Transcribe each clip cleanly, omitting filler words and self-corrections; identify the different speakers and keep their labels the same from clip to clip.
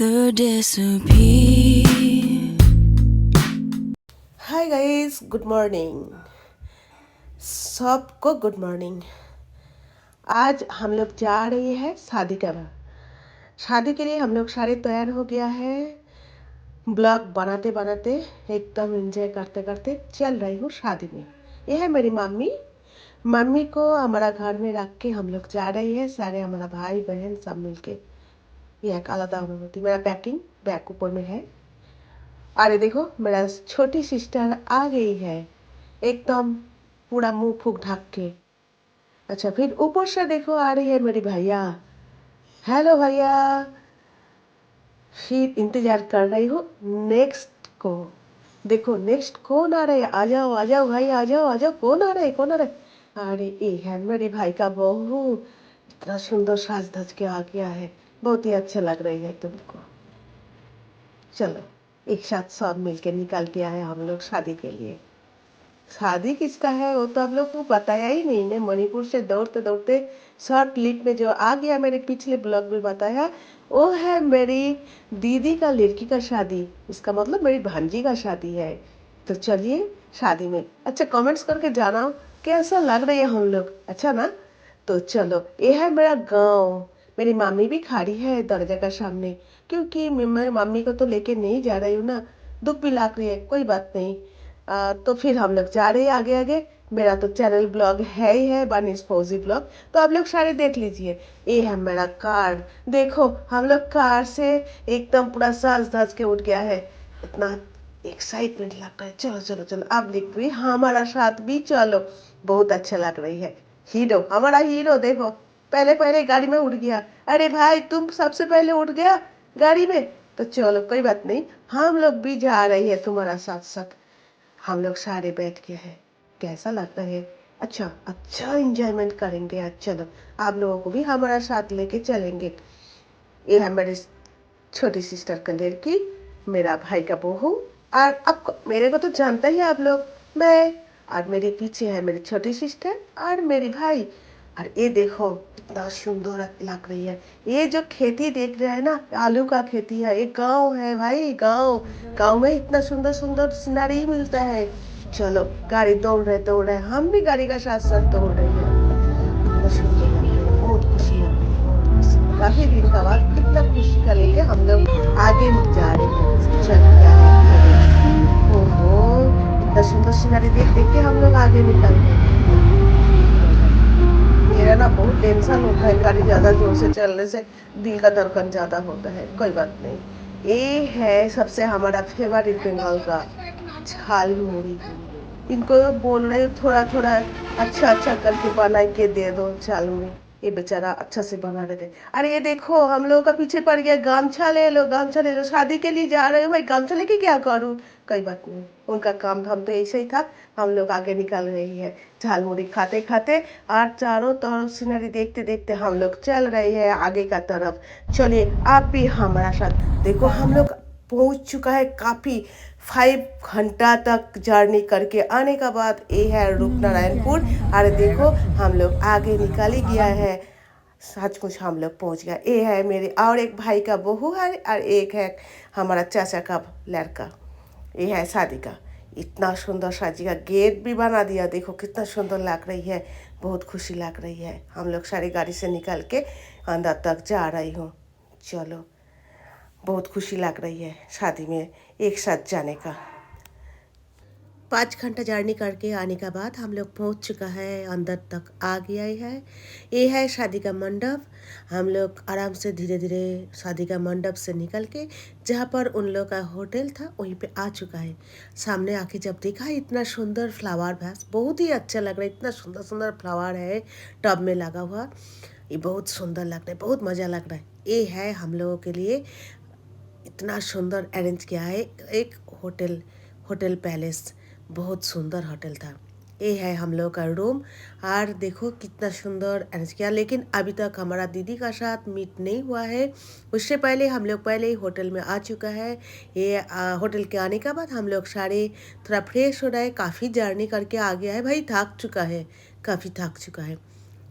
Speaker 1: together disappear.
Speaker 2: Hi guys, good morning. सबको good morning. आज हम लोग जा रहे हैं शादी के लिए हम लोग सारे तैयार हो गया है। ब्लॉग बनाते बनाते एकदम एंजॉय करते करते चल रही हूँ शादी में। ये है मेरी मम्मी। मम्मी को हमारा घर में रख के हम लोग जा रही है, सारे हमारा भाई बहन सब मिलके। ये एक आलादा अनुभूति। मेरा पैकिंग बैग ऊपर में है। अरे देखो, मेरा छोटी सिस्टर आ गई है, एकदम पूरा मुंह फूक ढक के। अच्छा, फिर ऊपर से देखो आ रही है मेरी भैया। हेलो भैया। फिर इंतजार कर रही हूँ नेक्स्ट को। देखो नेक्स्ट कौन आ रहा है। आ जाओ भाई, आ जाओ, कौन आ रहा है, कौन आ रहा है। अरे ये है मेरे भाई का बहू। इतना सुंदर साज धज के आ गया है, बहुत ही अच्छा लग रही है तुमको। चलो एक साथ सब मिलके निकल के आए हम लोग शादी के लिए। शादी किसका है वो तो आप लोग को बताया ही नहीं ने। मणिपुर से दौड़ते दौड़ते शॉर्ट क्लिप में जो आ गया, मेरे पिछले ब्लॉग में बताया, वो है मेरी दीदी का लड़की का शादी। इसका मतलब मेरी भांजी का शादी है। तो चलिए शादी में। अच्छा, कमेंट्स करके जाना कैसा लग रही है हम लोग, अच्छा ना। तो चलो, ये है मेरा गांव। मेरी मम्मी भी खड़ी है दरवाजा का सामने, क्योंकि मैं मम्मी को तो लेके नहीं जा रही हूँ ना। दुख भी लग रही है, कोई बात नहीं। तो फिर हम लोग जा रहे हैं आगे आगे। मेरा तो चैनल ब्लॉग है ही है, बानिस फौजी ब्लॉग, तो आप लोग सारे देख लीजिए। ये है मेरा कार। देखो हम लोग कार से एकदम पूरा साज धज के उठ गया है। इतना एक्साइटमेंट लगता है। चलो चलो चलो, अब लिख भी हमारा साथ भी चलो। बहुत अच्छा लग रही है। हीरो, हमारा हीरो देखो पहले पहले गाड़ी में उठ गया। अरे भाई, तुम सबसे पहले उठ गया गाड़ी में। तो चलो कोई बात नहीं, हम लोग भी जा रही है तुम्हारा साथ साथ। हम लोग सारे बैठ के हैं। कैसा लगता है। अच्छा अच्छा, इंजॉयमेंट करेंगे आज। चलो आप लोगों को भी हमारा साथ लेके चलेंगे। ये है मेरी छोटी सिस्टर का लड़की, मेरा भाई का बहू। और आपको, मेरे को तो जानता ही है आप लोग। मैं, और मेरे पीछे है मेरी छोटी सिस्टर और मेरे भाई। और ये देखो कितना सुंदर लग रही है। ये जो खेती देख रहे हैं ना, आलू का खेती है। ये गांव है भाई, गांव। गांव में इतना सुंदर सुंदर सीनरी मिलता है। चलो गाड़ी दौड़ रहे, हम भी गाड़ी का साथ साथ दौड़ रही है। कितना सुंदर लग रहा है, बहुत खुशी लग रही है, बहुत खुशी। काफी दिन का बाद कितना खुशी का लेके हम लोग आगे जा रहे हैं। चल क्या है ये देखो। ओहो, इतना सुंदर सीनरी देख देख के हम लोग आगे निकल रहे हैं। मेरा ना बहुत टेंशन होता है गाड़ी ज्यादा जोर से चलने से। दिल का धड़कन ज्यादा होता है, कोई बात नहीं। ये है सबसे हमारा फेवरेट बंगाल का झाल मुड़ी। इनको बोल रहे थोड़ा थोड़ा अच्छा अच्छा करके बना के दे दो झाल मुड़ी। ये बेचारा अच्छा से बना देते। अरे ये देखो हम लोगों का पीछे पड़ गया। गमछा ले लो, गमछा ले लो, शादी के लिए जा रहे हो भाई, गमछा लेके क्या करूँ। कोई बात नहीं, उनका काम धाम तो ऐसे ही था। हम लोग आगे निकल रही है झाल मुड़ी खाते खाते। और चारों तरफ सीनरी देखते देखते हम लोग चल रहे हैं आगे का तरफ। चलिए आप भी हमारा साथ। देखो हम लोग पहुंच चुका है काफ़ी 5 घंटा तक जर्नी करके आने का बाद। ये है रूपनारायणपुर। और देखो हम लोग आगे निकल ही गया है। सचमुच हम लोग पहुंच गया। ये है मेरे और एक भाई का बहू है, और एक है हमारा चाचा का लड़का। ये है शादी का। इतना सुंदर शादी का गेट भी बना दिया, देखो कितना सुंदर लग रही है। बहुत खुशी लग रही है। हम लोग सारी गाड़ी से निकल के अंदर तक जा रही हूँ। चलो, बहुत खुशी लग रही है शादी में एक साथ जाने का। 5 घंटा जर्नी करके आने के बाद हम लोग पहुंच चुका है, अंदर तक आ गया है। ये है शादी का मंडप। हम लोग आराम से धीरे धीरे शादी का मंडप से निकल के जहाँ पर उन लोग का होटल था वहीं पे आ चुका है। सामने आके जब देखा इतना सुंदर फ्लावर वैस, बहुत ही अच्छा लग रहा है। इतना सुंदर सुंदर फ्लावर है टब में लगा हुआ। ये बहुत सुंदर लग रहा है, बहुत मज़ा लग रहा है। ये है हम लोगों के लिए इतना सुंदर अरेंज किया है एक होटल, होटल पैलेस। बहुत सुंदर होटल था। ये है हम लोग का रूम। और देखो कितना सुंदर अरेंज किया। लेकिन अभी तक हमारा दीदी का साथ मीट नहीं हुआ है। उससे पहले हम लोग पहले ही होटल में आ चुका है। ये होटल के आने के बाद हम लोग सारे थोड़ा फ्रेश हो रहे हैं। काफ़ी जर्नी करके आ गया है भाई, थक चुका है, काफ़ी थक चुका है।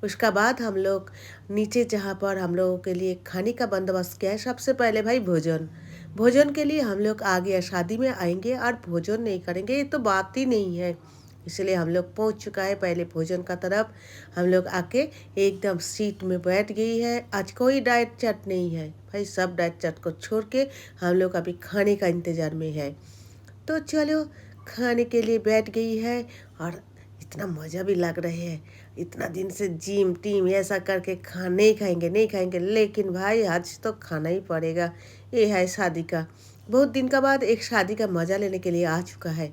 Speaker 2: उसका बाद हम लोग नीचे जहाँ पर हम लोगों के लिए खाने का बंदोबस्त किया है, सबसे पहले भाई भोजन। भोजन के लिए हम लोग आ गया, शादी में आएंगे और भोजन नहीं करेंगे ये तो बात ही नहीं है। इसलिए हम लोग पहुंच चुका है पहले भोजन का तरफ। हम लोग आके एकदम सीट में बैठ गई है। आज कोई डाइट चाट नहीं है भाई, सब डाइट चाट को छोड़ के हम लोग अभी खाने का इंतज़ार में है। तो चलो खाने के लिए बैठ गई है और इतना मज़ा भी लग रहा है। इतना दिन से जिम टीम ऐसा करके नहीं खाएंगे नहीं खाएंगे, लेकिन भाई आज तो खाना ही पड़ेगा। ये है शादी का, बहुत दिन का बाद एक शादी का मज़ा लेने के लिए आ चुका है।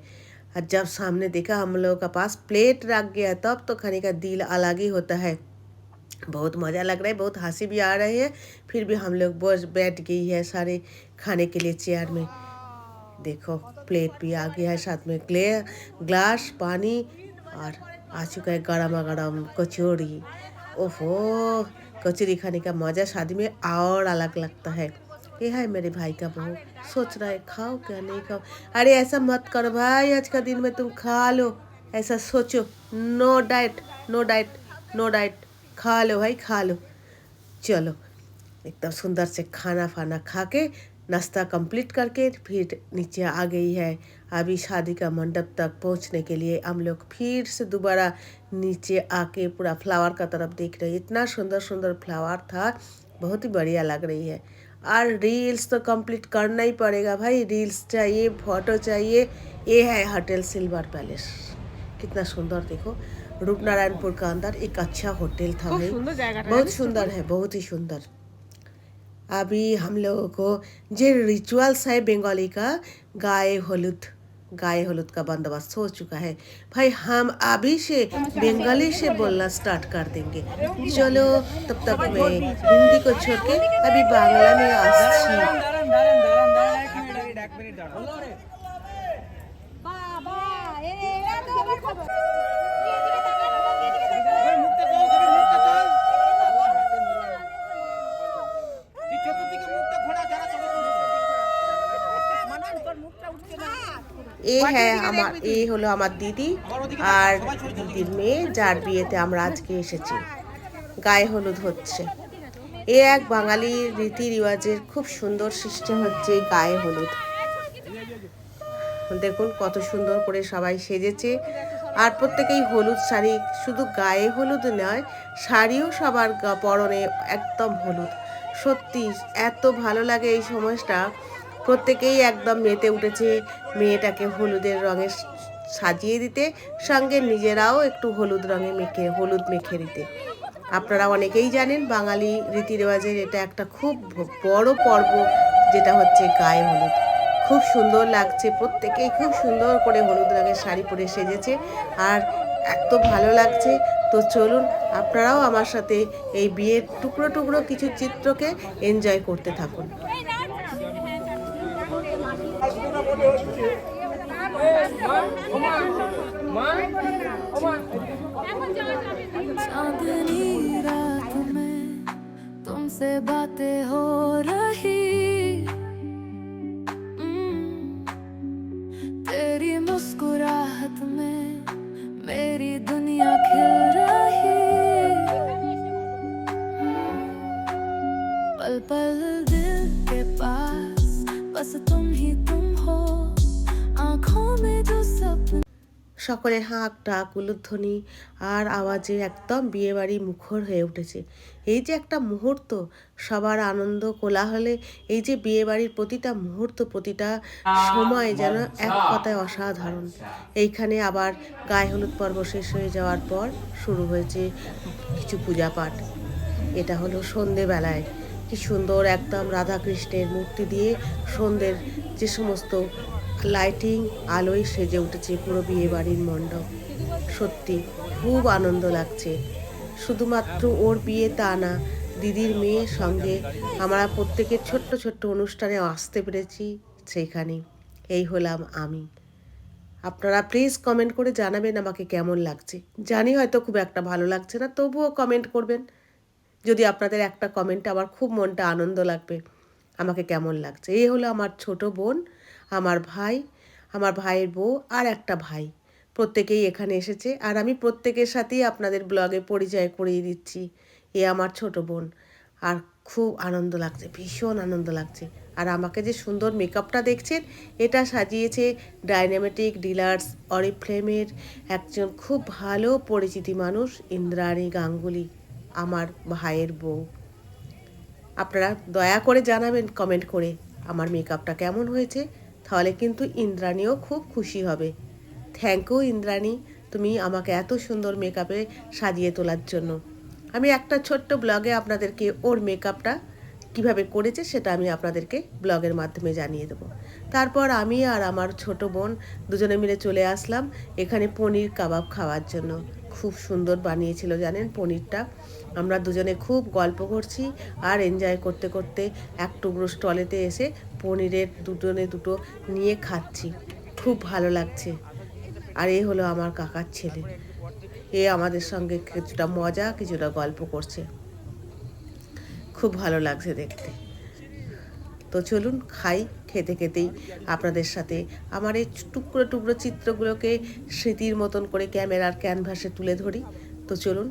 Speaker 2: और जब सामने देखा हम लोगों का पास प्लेट रख गया, तब तो खाने का दिल अलग ही होता है। बहुत मज़ा लग रहा है, बहुत हंसी भी आ रही है। फिर भी हम लोग बस बैठ गई है सारे खाने के लिए चेयर में। देखो प्लेट भी आ गया है, साथ में ग्लास पानी, और आ चुका है गरम गरम कचौड़ी। ओहो, कचौड़ी खाने का मज़ा शादी में और अलग लगता है। ये है मेरे भाई का बहू, सोच रहा है खाओ क्या नहीं खाओ। अरे ऐसा मत करो भाई, आज का दिन में तुम खा लो, ऐसा सोचो। No diet no diet no diet, खा लो भाई खा लो। चलो एकदम सुंदर से खाना फाना खा के नाश्ता कंप्लीट करके फिर नीचे आ गई है। अभी शादी का मंडप तक पहुंचने के लिए हम लोग फिर से दोबारा नीचे आके पूरा फ्लावर का तरफ देख रहे हैं। इतना सुंदर सुंदर फ्लावर था, बहुत ही बढ़िया लग रही है। और रील्स तो कंप्लीट करना ही पड़ेगा भाई, रील्स चाहिए, फोटो चाहिए। ये है होटल सिल्वर पैलेस, कितना सुंदर देखो। रूपनारायणपुर का अंदर एक अच्छा होटल था भाई, बहुत सुंदर है, बहुत ही सुंदर। अभी हम लोगों को जो रिचुअल्स है बंगाली का, गाय हलुद का बंदोबस्त हो चुका है भाई। हम अभी से बंगाली से बोलना स्टार्ट कर देंगे। चलो तब तक मैं हिंदी को छोड़ के अभी बांग्ला में आसছি। এই হলো আমার দিদি আর দিদির মেয়ে, যার বিয়েতে আমরা আজকে এসেছি। গায়ে হলুদ হচ্ছে, এ এক বাঙালি রীতি রিওয়াজের খুব সুন্দর সিস্টেম হচ্ছে গায়ে হলুদ। দেখুন কত সুন্দর করে সবাই সেজেছে, আর প্রত্যেকেই হলুদ শাড়ি, শুধু গায়ে হলুদ নয়, শাড়িও সবার পরনে একদম হলুদ। সত্যি এত ভালো লাগে এই সময়টা, প্রত্যেকেই একদম মেতে উঠেছে মেয়েটাকে হলুদের রঙে সাজিয়ে দিতে, সঙ্গে নিজেরাও একটু হলুদ মেখে দিতে। আপনারা অনেকেই জানেন বাঙালি রীতি রেওয়াজের এটা একটা খুব বড় পর্ব, যেটা হচ্ছে গায়ে হলুদ। খুব সুন্দর লাগছে, প্রত্যেকেই খুব সুন্দর করে হলুদ রঙের শাড়ি পরে সেজেছে, আর এত ভালো লাগছে। তো চলুন আপনারাও আমার সাথে এই বিয়ের টুকরো টুকরো কিছু চিত্রকে এনজয় করতে থাকুন।
Speaker 1: चांदनी रात में तुमसे बातें हो रही, तेरी मुस्कुराहट में मेरी दुनिया खिल रही। पल पल दिल के पास बस तुम ही तुम हो, आँखों में जो सपने।
Speaker 2: সকলের হাঁক ডাক উলুধ্বনি আর আওয়াজে একদম বিয়েবাড়ি মুখর হয়ে উঠেছে। এই যে একটা মুহূর্ত, সবার আনন্দ কোলাহলে এই যে বিয়েবাড়ির প্রতিটা মুহূর্ত, প্রতিটা সময় যেন এক কথায় অসাধারণ। এইখানে আবার গায়ে হলুদ পর্ব শেষ হয়ে যাওয়ার পর শুরু হয়েছে কিছু পূজা পাঠ। এটা হলো সন্ধেবেলায়, কি সুন্দর একদম রাধাকৃষ্ণের মূর্তি দিয়ে সন্ধ্যের যে সমস্ত লাইটিং আলোয় সেজে উঠেছে পুরো বিয়ে বাড়ির মণ্ডপ। সত্যি খুব আনন্দ লাগছে। শুধুমাত্র ওর বিয়ে তা না, দিদির মেয়ের সঙ্গে আমরা প্রত্যেকের ছোট্ট ছোট্ট অনুষ্ঠানে আসতে পেরেছি সেইখানে। এই হলাম আমি। আপনারা প্লিজ কমেন্ট করে জানাবেন আমাকে কেমন লাগছে। জানি হয়তো খুব একটা ভালো লাগছে না, তবুও কমেন্ট করবেন। যদি আপনাদের একটা কমেন্ট আমার খুব মনটা আনন্দ লাগবে আমাকে কেমন লাগছে। এই হলো আমার ছোট বোন, আমার ভাই, আমার ভাইয়ের বউ আর একটা ভাই। প্রত্যেকেই এখানে এসেছে, আর আমি প্রত্যেকের সাথেই আপনাদের ব্লগে পরিচয় করিয়ে দিচ্ছি। এ আমার ছোট বোন, আর খুব আনন্দ লাগছে, ভীষণ আনন্দ লাগছে। আর আমাকে যে সুন্দর মেকআপটা দেখছেন, এটা সাজিয়েছে ডাইনামেটিক ডিলার্স অরিফ্লেমের একজন খুব ভালো পরিচিতি মানুষ, ইন্দ্রাণী গাঙ্গুলি, আমার ভাইয়ের বউ। আপনারা দয়া করে জানাবেন কমেন্ট করে আমার মেকআপটা কেমন হয়েছে, তাহলে কিন্তু ইন্দ্রাণীও খুব খুশি হবে। থ্যাংক ইউ ইন্দ্রাণী, তুমি আমাকে এত সুন্দর মেকআপে সাজিয়ে তোলার জন্য। আমি একটা ছোট্ট ব্লগে আপনাদেরকে ওর মেকআপটা কিভাবে করেছে সেটা আমি আপনাদেরকে ব্লগের মাধ্যমে জানিয়ে দেবো। তারপর আমি আর আমার ছোট বোন দুজনে মিলে চলে আসলাম এখানে পনির কাবাব খাওয়ার জন্য। খুব সুন্দর বানিয়েছিল জানেন পনিরটা। আমরা দুজনে খুব গল্প করছি আর এনজয় করতে করতে এক টুকরো স্টলেতে এসে পনিরের দুজনে দুটো নিয়ে খাচ্ছি, খুব ভালো লাগছে। আর এই হলো আমার কাকার ছেলে, এ আমাদের সঙ্গে কিছুটা মজা কিছুটা গল্প করছে, খুব ভালো লাগছে দেখতে। তো চলুন খাই, খেতে খেতেই আপনাদের সাথে আমার এই টুকরো টুকরো চিত্রগুলোকে স্মৃতির মতন করে ক্যামেরার ক্যানভাসে তুলে ধরি। তো চলুন।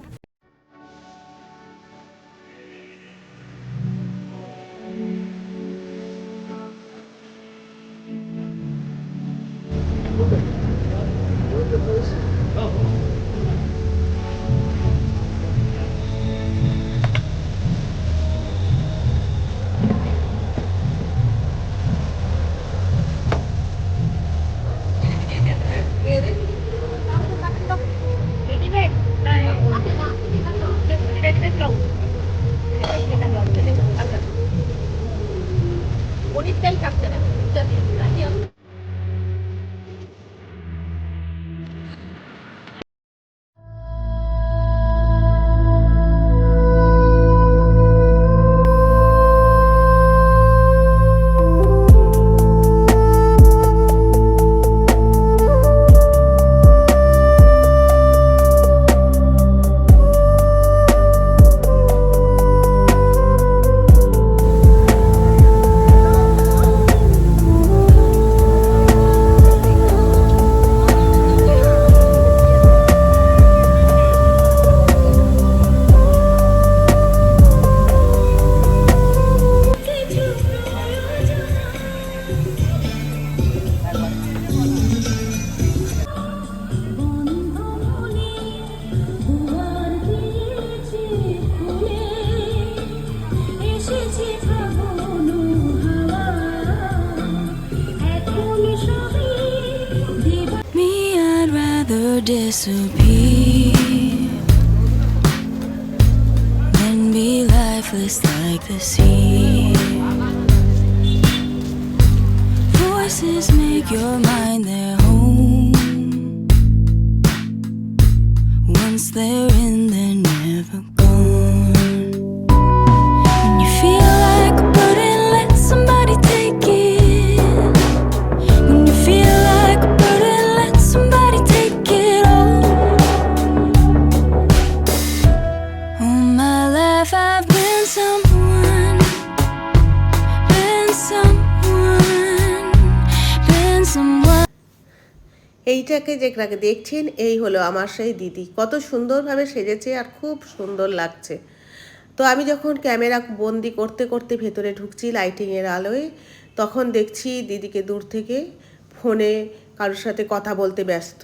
Speaker 1: Disappear and be lifeless like the sea. Voices make your mind their home. Once they're in, they're never gone. When you feel like a burden, let somebody take it. When you feel like a burden, let somebody take it. I've been someone, been someone, been someone.
Speaker 2: এইটাকে যেটাকে দেখছেন এই হলো আমার সেই দিদি, কত সুন্দরভাবে সেজেছে আর খুব সুন্দর লাগছে। তো আমি যখন ক্যামেরা বন্দি করতে করতে ভেতরে ঢুকছি লাইটিংয়ের আলোয়, তখন দেখছি দিদিকে দূর থেকে ফোনে কারোর সাথে কথা বলতে ব্যস্ত।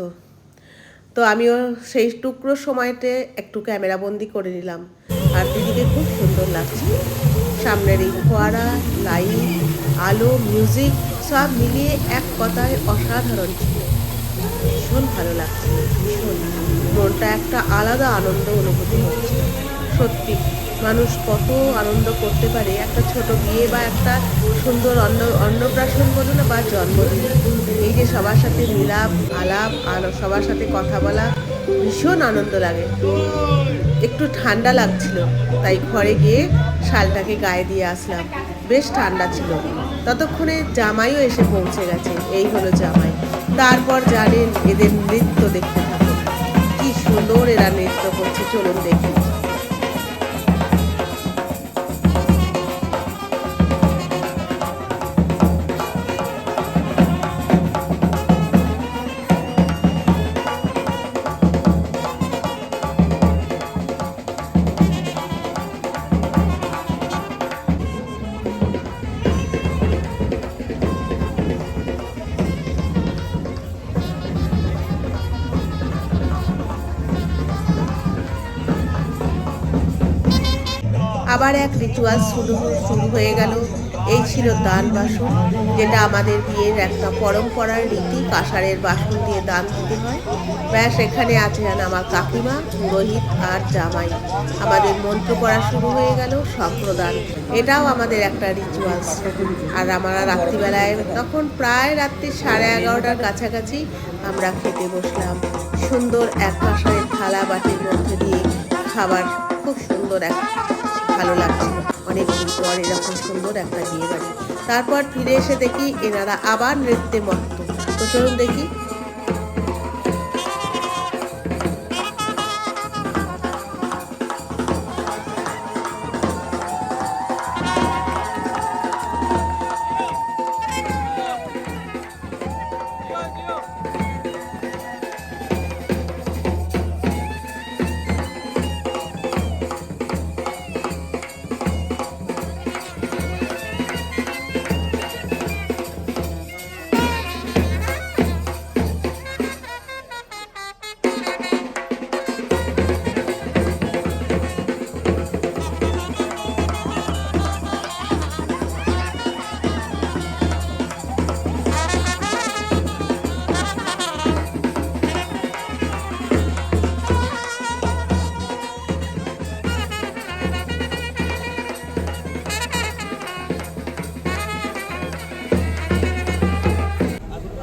Speaker 2: তো আমিও সেই টুকরো সময়তে একটু ক্যামেরা বন্দি করে নিলাম, আর দিদিকে খুব সুন্দর লাগছে। সামনের এই ফোয়ারা, লাইট, আলো, মিউজিক সব মিলিয়ে এক কথায় অসাধারণ ছিল। ভীষণ ভালো লাগছে, ভীষণ মনটা একটা আলাদা আনন্দ অনুভূতি হচ্ছে। সত্যি মানুষ কত আনন্দ করতে পারে একটা ছোট বিয়ে বা একটা সুন্দর অন্নপ্রাশন বলুন বা জন্মদিন। এই যে সবার সাথে মিলাপ আলাপ আর সবার সাথে কথা বলা, ভীষণ আনন্দ লাগে। একটু ঠান্ডা লাগছিল, তাই ঘরে গিয়ে শালটাকে গায়ে দিয়ে আসলাম, বেশ ঠান্ডা ছিল। ততক্ষণে জামাইও এসে পৌঁছে গেছে, এই হলো জামাই। তারপর জানেন এদের নৃত্য দেখতে থাকুন, কি সুন্দর এরা নৃত্য করছে, চলুন দেখি। আবার এক রিচুয়াল শুরু হয়ে গেল। এই ছিল দান বাসন, যেটা আমাদের বিয়ের একটা পরম্পরার রীতি, কাঁসারের বাসন দিয়ে দান দিতে হয়। ব্যাস, এখানে আছেন আমার কাকিমা, পুরোহিত আর জামাই। আমাদের মন্ত্র পড়া শুরু হয়ে গেল, সম্প্রদান। এটাও আমাদের একটা রিচুয়ালস। আর আমরা রাত্রিবেলায়, তখন প্রায় রাত্রি 11:30টার কাছাকাছি আমরা খেতে বসলাম। সুন্দর এক কাঁসারের থালা বাটির মধ্যে দিয়ে খাবার, খুব সুন্দর ভালো লাগছিল। অনেকদিন পর এরকম সুন্দর একটা বিয়ে বাড়ি। তারপর ফিরে এসে দেখি এনারা আবার নৃত্যে মত্ত। তো চলুন দেখি।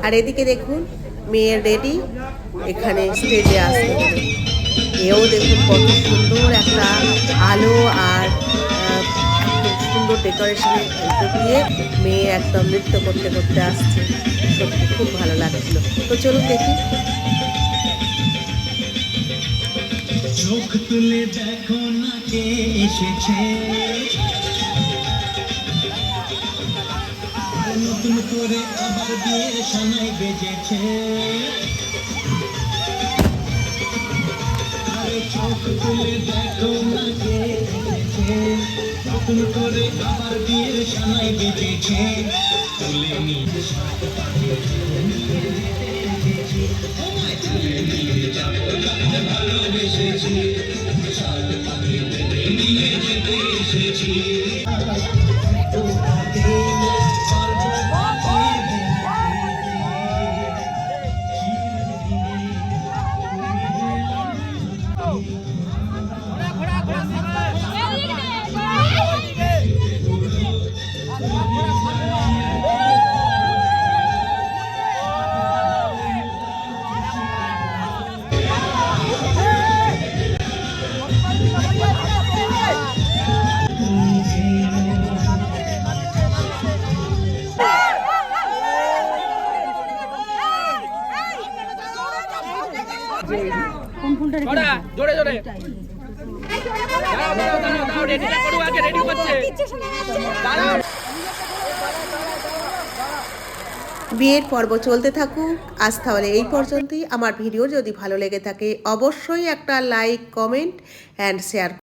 Speaker 2: আর এদিকে দেখুন, মেয়ের রেডি, এখানে স্টেজে আসবে। এও দেখুন কত সুন্দর একটা আলো আর সুন্দর ডেকোরেশনের দিয়ে মেয়ে একদম নৃত্য করতে করতে আসছে। সত্যি খুব ভালো লাগছিল। তো চলুন দেখি।
Speaker 3: চোখ তুলে দেখো না কে এসেছে, নতুন করে আবার বিয়ের সানাই বেজেছে। আরে চোখ তুলে দেখো না কে এসেছে, নতুন করে আবার বিয়ের সানাই বেজেছে। তুলে নিয়ে ভালোবেসেছি, নিয়ে যেতে এসেছি।
Speaker 4: জোরে জোরে রেডি করো, আগে রেডি করছে।
Speaker 2: বিয়ের পর্ব চলতে থাকুক। আজ তাহলে এই পর্যন্তই। আমার ভিডিও যদি ভালো লেগে থাকে অবশ্যই একটা লাইক, কমেন্ট অ্যান্ড শেয়ার